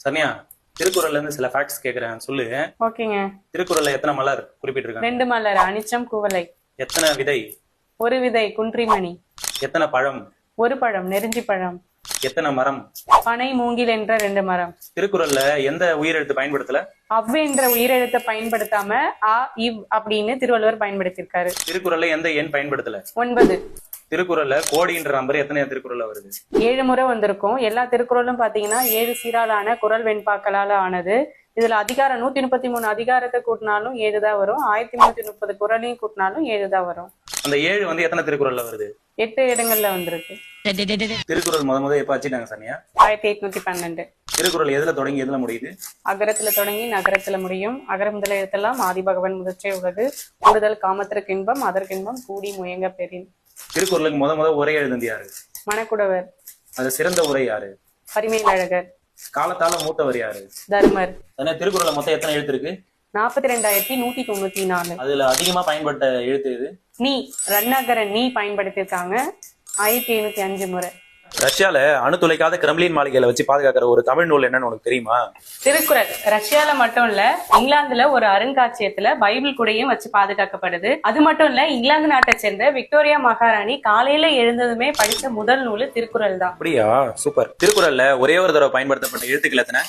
சனியா, திருக்குறள்ல இருந்து சில ஃபேக்ட்ஸ் கேக்குறேன், சொல்லு. ஓகேங்க. திருக்குறள்ல எத்தனை மலர் குறிப்பிட்டிருக்காங்க? 2 மலர், அனிச்சம் குவளை. எத்தனை விதை? 1 விதை, குன்றிமணி. எத்தனை பழம்? 1 பழம், நெருஞ்சி பழம். எத்தனை மரம்? பனை, மூங்கில் என்ற 2 மரம். திருக்குறள்ல எந்த உயிரெழுத்து பயன்படுத்தல? அவ் என்ற உயிரெழுத்தை பயன்படுத்தாம அ, இவ் அப்படின்னு திருவள்ளுவர் பயன்படுத்தியிருக்காரு. திருக்குறள்ல எந்த எண் பயன்படுத்தல? 9. திருக்குறள்ல கோடின்ற நம்பர் எத்தனை திருக்குறள்ல வருது? 7 முறை வந்திருக்கும். எல்லா திருக்குறளும் பாத்தீங்கன்னா 7 சீராலான குறள் வெண்பாக்களால ஆனது. இதுல அதிகாரம் 133 அதிகாரத்தை கூட்டினாலும் 7 தான் வரும். 1330 குறளையும் கூட்டினாலும் 7 தான் வரும். அந்த 7 வந்து எத்தனை திருக்குறள்ல வருது? 8 இடங்கள்ல வந்திருக்கு. திருக்குறள் முத எப்ப வச்சுட்டாங்க சனியா? 1812. திருக்குறள் எதுல தொடங்கி எதுல முடியுது? அகரத்துல தொடங்கி நகரத்துல முடியும். அகர முதல எழுத்தெல்லாம் ஆதிபகவன் முதற்றே உலகு. கூடுதல் காமத்திற்கு இன்பம் அதற்கின்பம் கூடி முயங்க பெறின். திருக்குறளுக்கு முத உரை எழுந்தது யாரு? மணக்குடவர். அது சிறந்த உரை யாரு? பரிமேலழகர். காலத்தால மூத்தவர் யாரு? தர்மர். திருக்குறள்ல மொத்தம் எத்தனை எழுத்து இருக்கு? 42,194. அதுல அதிகமா பயன்பட்ட எழுத்து எது? நீ ரன்னகர நீ பயன்படுத்திருக்காங்க 1705 முறை. ரஷ்யால அணுத்துளைக்காத கிரெம்லின் மாளிகையில வச்சு பாதுகாக்கிற ஒரு தமிழ் நூல் என்னன்னு உனக்கு தெரியுமா? திருக்குறள். ரஷ்யால மட்டும் இல்ல, இங்கிலாந்துல ஒரு அருங்காட்சியகத்துல பைபிள் கூடையும் வச்சு பாதுகாக்கப்படுது. அது மட்டும் இல்ல, இங்கிலாந்து நாட்டை சேர்ந்த விக்டோரியா மகாராணி காலையில எழுந்ததுமே படிச்ச முதல் நூல் திருக்குறள் தான். அப்படியா, சூப்பர். திருக்குறள்ல ஒரே ஒரு தடவை பயன்படுத்தப்பட்ட எழுத்துக்கள் எத்தனை?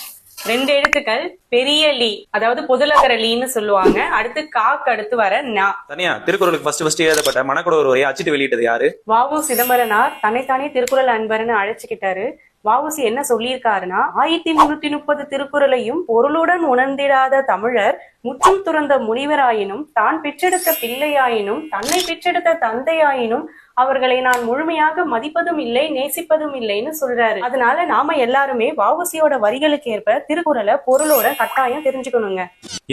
2 எழுத்துக்கள். பெரிய லீ, அதாவது பொதுலகர லீன்னு சொல்லுவாங்க. அடுத்து காக்கு அடுத்து வர நா. தனியா திருக்குறளுக்கு ஃபர்ஸ்ட் எழுதப்பட்ட மணக்குடவர் உரையை அச்சிட்டு வெளியிட்டது யாரு? வ.உ. சிதம்பரனார் தன்னைத்தானே திருக்குறள் அன்பர்னு அழைச்சுக்கிட்டாரு. வ.உ.சி என்ன சொல்லியிருக்காருன்னா, 1330 திருக்குறளையும் பொருளுடன் உணர்ந்திடாத தமிழர் முற்றும் துறந்த முனிவராயினும் தான் பெற்றெடுத்த பிள்ளையாயினும் தன்னை பெற்றெடுத்த தந்தையாயினும் அவர்களை நான் முழுமையாக மதிப்பதும் இல்லை நேசிப்பதும் இல்லைன்னு சொல்றாரு. அதனால நாம எல்லாருமே வ.உ.சியோட வரிகளுக்கு ஏற்ப திருக்குறளை பொருளோட கட்டாயம் தெரிஞ்சுக்கணுங்க.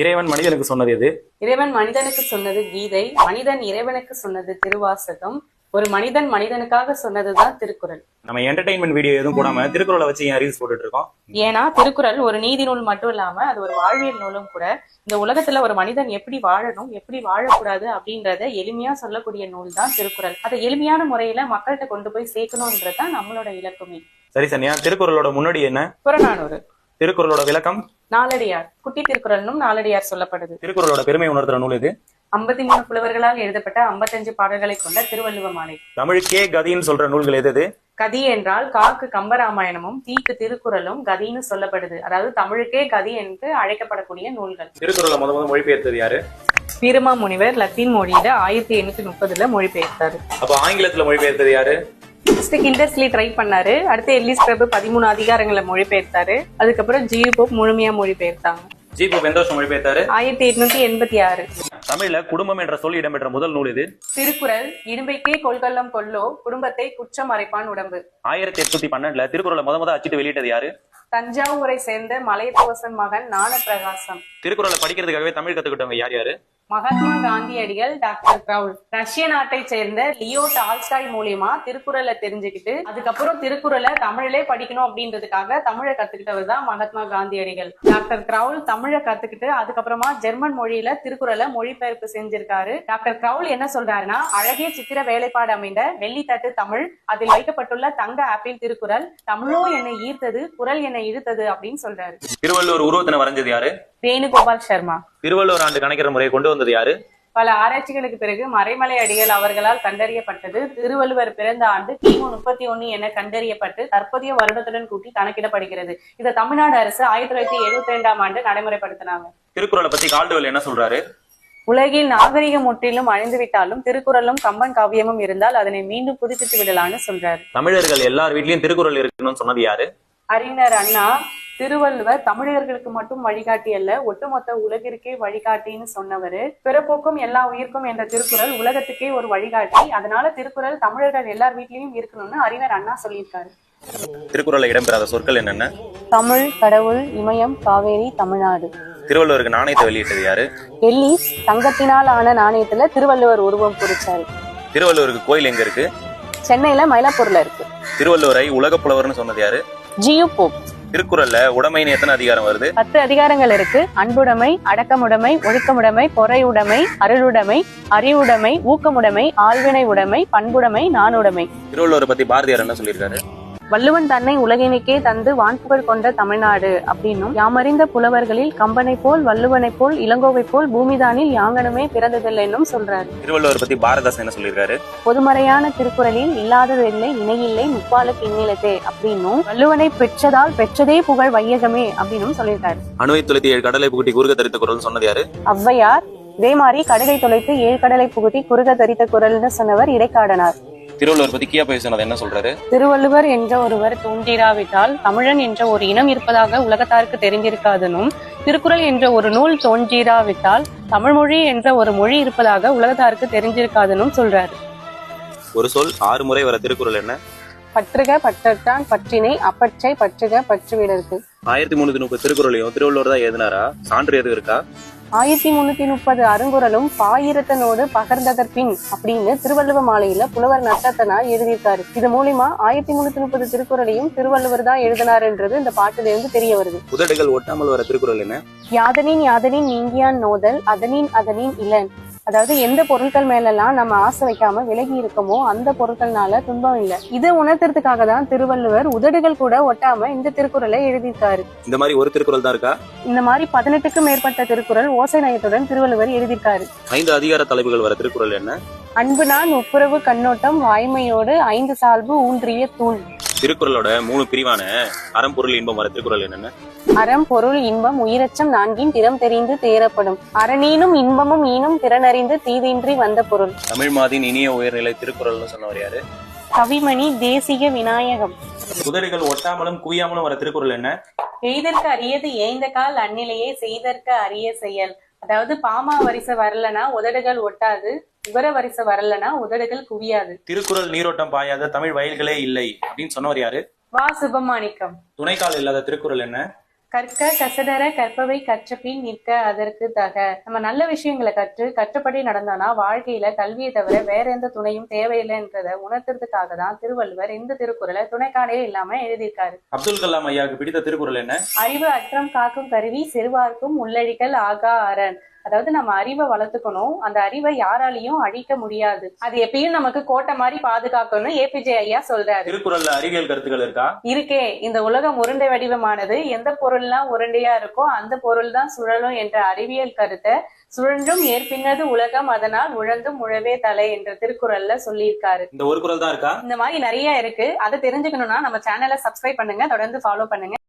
இறைவன் மனிதனுக்கு சொன்னது எது? இறைவன் மனிதனுக்கு சொன்னது கீதை. மனிதன் இறைவனுக்கு சொன்னது திருவாசகம். ஒரு மனிதன் மனிதனுக்காக சொன்னதுதான் திருக்குறள். நம்ம என்டர்டைன்மெண்ட் வீடியோ எதுவும் போடாம திருக்குறளை வச்சு ஏன் ரீல்ஸ் போட்டுட்டு இருக்கோம்? ஏன்னா திருக்குறள் ஒரு நீதி நூல் மட்டும் இல்லாம அது ஒரு வாழ்வியல் நூலும் கூட. இந்த உலகத்துல ஒரு மனிதன் எப்படி வாழணும் எப்படி வாழக்கூடாது அப்படின்றத எளிமையா சொல்லக்கூடிய நூல் தான் திருக்குறள். அதை எளிமையான முறையில மக்கள்கிட்ட கொண்டு போய் சேர்க்கணும்ன்றதுதான் நம்மளோட இலக்குமே. சரி சனியா, திருக்குறளோட முன்னாடி என்ன? புறநானூறு. திருக்குறளோட விளக்கம்? நாலடியார். குட்டி திருக்குறள்னும் நாலடியார் சொல்லப்படுது. திருக்குறளோட பெருமை உணர்த்துற நூல் இது? 53 புலவர்களால் எழுதப்பட்ட 55 பாடல்களை கொண்ட திருவள்ளுவ மாலை. தமிழுக்கே கதின்னு சொல்ற நூல்கள் எது? கதி என்றால் காக்கு கம்பராமாயணமும் தீக்கு திருக்குறளும் கதின்னு சொல்லப்படுது. அதாவது தமிழுக்கே கதி என்று அழைக்கப்படக்கூடிய நூல்கள். திருக்குறளை முத மொழிபெயர்த்தது யாரு? வீரமா முனிவர் லத்தீன் மொழியில 1830 மொழிபெயர்த்தாரு. அப்ப ஆங்கிலத்துல மொழிபெயர்த்தது யாரு? கிண்டர்ஸ்லி ட்ரை பண்ணாரு. அடுத்து எல்லிஸ் பிரபு 13 அதிகாரங்களை மொழிபெயர்த்தாரு. அதுக்கப்புறம் ஜியு போப் முழுமையா மொழிபெயர்த்தாங்க. ஜி போப் எந்த வருஷம் மொழிபெயர்த்தாரு? 1886. தமிழ்ல குடும்பம் என்ற சொல் இடம்பெற்ற முதல் நூல் இது? திருக்குறள். இடும்பைக்கே கொள்கல்லம் கொல்லோ குடும்பத்தை குற்றம் மறைப்பான் உடம்பு. 1812 திருக்குறளை முத அச்சிட்டு வெளியிட்டது யாரு? தஞ்சாவூரை சேர்ந்த மலையத்துவசன் மகன் ஞானப்பிரகாசம். திருக்குறளை படிக்கிறதுக்காகவே தமிழ் கத்துக்கிட்டவங்க யார் யாரு? மகாத்மா காந்தியடிகள், டாக்டர் கிரவுல். ரஷ்ய நாட்டை சேர்ந்த லியோ டால்ஸ்டாய் மூலியமா திருக்குறளை தெரிஞ்சுக்கிட்டு அதுக்கப்புறம் திருக்குறளை தமிழிலே படிக்கணும் அப்படின்றதுக்காக தமிழை கத்துக்கிட்டவர் தான் மகாத்மா காந்தியடிகள். டாக்டர் கிரவுல் தமிழை கத்துக்கிட்டு அதுக்கப்புறமா ஜெர்மன் மொழியில திருக்குறளை மொழிபெயர்ப்பு செஞ்சிருக்காரு. டாக்டர் கிரவுல் என்ன சொல்றாருன்னா, அழகிய சித்திர வேலைப்பாடு அமைந்த வெள்ளித்தட்டு தமிழ், அதில் வைக்கப்பட்டுள்ள தங்க ஆப்பிள் திருக்குறள், தமிழோ என்னை ஈர்த்தது குறள் என்னை இழுத்தது அப்படின்னு சொல்றாரு. திருவள்ளுவர் உருவத்தினை வரைஞ்சது யாரு? வேணுகோபால் சர்மா. திருவள்ளுவர் ஆண்டு கணக்கிற முறையை கொண்டு வந்தது யாரு? பல ஆராய்ச்சிகளுக்கு பிறகு மறைமலை அடிகள் அவர்களால் கண்டறியப்பட்டது. திருவள்ளுவர் பிறந்த ஆண்டு கிமு 31 என கண்டறியப்பட்டு தற்போதைய வருடத்துடன் கூட்டி கணக்கிடப்படுகிறது. இதை தமிழ்நாடு அரசு 1972ஆம் ஆண்டு நடைமுறைப்படுத்தினாங்க. திருக்குறளை பத்தி கால்டுவெல் என்ன சொல்றாரு? உலகில் நாகரிகம் முற்றிலும் அழிந்துவிட்டாலும் திருக்குறளும் கம்பன் காவியமும் இருந்தால் அதனை மீண்டும் புதுப்பித்து விடலான்னு சொல்றாரு. தமிழர்கள் எல்லார் வீட்லயும் திருக்குறள் இருக்கணும்னு சொன்னது யாரு? அறிஞர் அண்ணா. திருவள்ளுவர் தமிழர்களுக்கு மட்டும் வழிகாட்டி அல்ல, ஒட்டுமொத்த உலகிற்கே வழிகாட்டின்னு சொன்னவரு. பிறப்போக்கும் எல்லா உயிர்க்கும் என்ற திருக்குறள் உலகத்துக்கே ஒரு வழிகாட்டி. அதனால திருக்குறள் தமிழர்கள் எல்லார் வீட்லயும் இருக்கணும்னு அறிஞர் அண்ணா சொல்லியிருக்காரு. திருக்குறள்ல இடம்பெறாத சொற்கள் என்னென்ன? தமிழ், கடவுள், இமயம், காவேரி, தமிழ்நாடு. திருவள்ளுவருக்கு நாணயத்தை வெளியிட்டது யாரு? எல்லிஸ் தங்கத்தினால் ஆன நாணயத்துல திருவள்ளுவர் உருவம் பொறிச்சாரு. திருவள்ளுவருக்கு கோயில் எங்க இருக்கு? சென்னையில மயிலாப்பூர்ல இருக்கு. திருவள்ளுவரை உலக புலவர்னு சொன்னது யாரு? G U Pope. திருக்குறள்ல உடைமைன்னு எத்தனை அதிகாரம் வருது? 10 அதிகாரங்கள் இருக்கு. அன்புடைமை, அடக்கமுடைமை, ஒழுக்கமுடைமை, பொறையுடைமை, அருளுடைமை, அறிவுடைமை, ஊக்கமுடைமை, ஆழ்வினை உடைமை, பண்புடைமை, நாணுடைமை. திருவள்ளுவரை பத்தி பாரதியார் என்ன சொல்லியிருக்காரு? வள்ளுவன் தன்னை உலகினுக்கே தந்து வான்புகழ் கொண்ட தமிழ்நாடு அப்படின்னும், யாமறிந்த புலவர்களில் கம்பனை போல் வள்ளுவனை போல் இளங்கோவை போல் பூமிதானில் யாங்கனுமே பிறந்ததில்லை என்னும் சொல்றாரு. திருவள்ளுவர் பத்தி பாரதாசன் என்ன சொல்லியிருக்காரு? பொதுமறையான திருக்குறளில் இல்லாததில்லை இணையில்லை முப்பாலுக்கு இந்நிலத்தே அப்படின்னும், வள்ளுவனை பெற்றதால் பெற்றதே புகழ் வையகமே அப்படின்னும் சொல்லியிருக்காரு. அணுவை துளைத்து 7 கடலை புகுட்டி குறுக தரித்த குரல் சொன்னது யாரு? ஔவையார். இதே மாதிரி கடுகை தொலைத்து 7 கடலை புகுத்தி குறுக தரித்த குரல்னு சொன்னவர் இடைக்காடனார். திருவள்ளுவர் பத்தி கியா பேசினது என்ன சொல்றாரு? திருவள்ளுவர் என்ற ஒருவர் தோன்றிராவிட்டால் தமிழன் என்ற ஒரு இனம் இருப்பதாக உலகத்தாருக்கு தெரிந்திருக்காதனும், திருக்குறள் என்ற ஒரு நூல் தோன்றிராவிட்டால் தமிழ்மொழி என்ற ஒரு மொழி இருப்பதாக உலகத்தாருக்கு தெரிஞ்சிருக்காதனும் சொல்றாரு. ஒரு சொல் 6 முறை வர திருக்குறள் என்ன? பற்றுக பற்றற்றான் பற்றினை அப்பற்றை பற்றுக பற்றுவிடற்கு. 1330 திருக்குறளையும் திருவள்ளுவர் தான் எழுதினாரா? சான்று எதுவும் இருக்கா? 1330 அருங்குறளும் பாயிரத்தனோடு பகர்ந்ததற்பின் அப்படின்னு திருவள்ளுவ மாலையில புலவர் நட்டத்தனார் எழுதியிருக்காரு. இது மூலியமா 1330 திருக்குறளையும் திருவள்ளுவர் தான் எழுதினார்ன்றது இந்த பாட்டுல இருந்து தெரிய வருது. உதடுகள் ஒட்டாமல் வர திருக்குறள் என்ன? யாதனின் யாதனின் நீங்கியான் நோதல் அதனின் அதனின் இளன். அதாவது எந்த பொருட்கள் மேலெல்லாம் நம்ம ஆசை வைக்காம விலகி இருக்கமோ அந்த பொருட்கள்னால துன்பம் இல்லை. இதை உணர்த்துறதுக்காக தான் திருவள்ளுவர் உதடுகள் கூட ஒட்டாம இந்த திருக்குறளை எழுதியிருக்காரு. இந்த மாதிரி ஒரு திருக்குறள் தான் இருக்கா? இந்த மாதிரி 18க்கும் மேற்பட்ட திருக்குறள் ஓசை நயத்துடன் திருவள்ளுவர் எழுதியிருக்காரு. 5 அதிகார தலைப்புகள் வர திருக்குறள் என்ன? அன்பு நான் ஒப்புரவு கண்ணோட்டம் வாய்மையோடு 5 சால்பு ஊன்றிய தூண். திருக்குறளோட 3 பிரிவான அறம் பொருள் இன்பம் வர திருக்குறள் என்னென்ன? அறம் பொருள் இன்பம் உயிரச்சம் 4 திறம் தெரிந்து தேரப்படும். அரணீனும் இன்பமும் ஈனும் திறனறிந்து தீதின்றி வந்த பொருள். தமிழ் மாதின் இனிய உயர்நிலை திருக்குறள்னு சொன்னவர் யாரு? கவிமணி தேசிக விநாயகம். உதடுகள் ஒட்டாமலும் குவியாமலும் வர திருக்குறள் என்ன? எய்தற்கு அரியது ஏய்ந்த கால் அந்நிலையே செய்தற்கு அரிய செயல். அதாவது பாமா வரிசை வரலனா உதடுகள் ஒட்டாது, உகர வரிசை வரலனா உதடுகள் குவியாது. திருக்குறள் நீரோட்டம் பாயாத தமிழ் வயல்களே இல்லை அப்படின்னு சொன்னவர் யாரு? வா சுபமாணிக்கம். துணைக்கால் இல்லாத திருக்குறள் என்ன? கற்க கசடர கற்பவை கற்றபின் நிற்க அதற்கு தக. நம்ம நல்ல விஷயங்களை கற்றுப்படி நடந்தோம்னா வாழ்க்கையில கல்வியை தவிர வேற எந்த துணையும் தேவையில்லைன்றத உணர்த்துறதுக்காக தான் திருவள்ளுவர் இந்த திருக்குறளை துணைக்காலே இல்லாம எழுதியிருக்காரு. அப்துல் கலாம் ஐயாவுக்கு பிடித்த திருக்குறள் என்ன? அறிவு அற்றம் காக்கும் கருவி சிறுவார்க்கும் உள்ளழிகள் ஆகா அரண். அதாவது நம்ம அறிவை வளர்த்துக்கணும், அந்த அறிவை யாராலையும் அழிக்க முடியாது, அது எப்பயும் நமக்கு கோட்டை மாதிரி பாதுகாக்கணும் ஏபிஜே ஐயா சொல்றாரு. திருக்குறள்ல அறிவியல் கருத்துக்கள் இருக்கா? இருக்கே. இந்த உலகம் உருண்டை வடிவமானது, எந்த பொருள்லாம் உருண்டையா இருக்கோ அந்த பொருள் தான் சுழலும் என்ற அறிவியல் கருத்தை சுழன்றும் ஏற்பின்னது உலகம் அதனால் உழந்தும் உழவே தலை என்ற திருக்குறள்ல சொல்லியிருக்காரு. இந்த ஒரு குறள் தான் இருக்கா? இந்த மாதிரி நிறைய இருக்கு. அதை தெரிஞ்சுக்கணும்னா நம்ம சேனலை சப்ஸ்கிரைப் பண்ணுங்க, தொடர்ந்து ஃபாலோ பண்ணுங்க.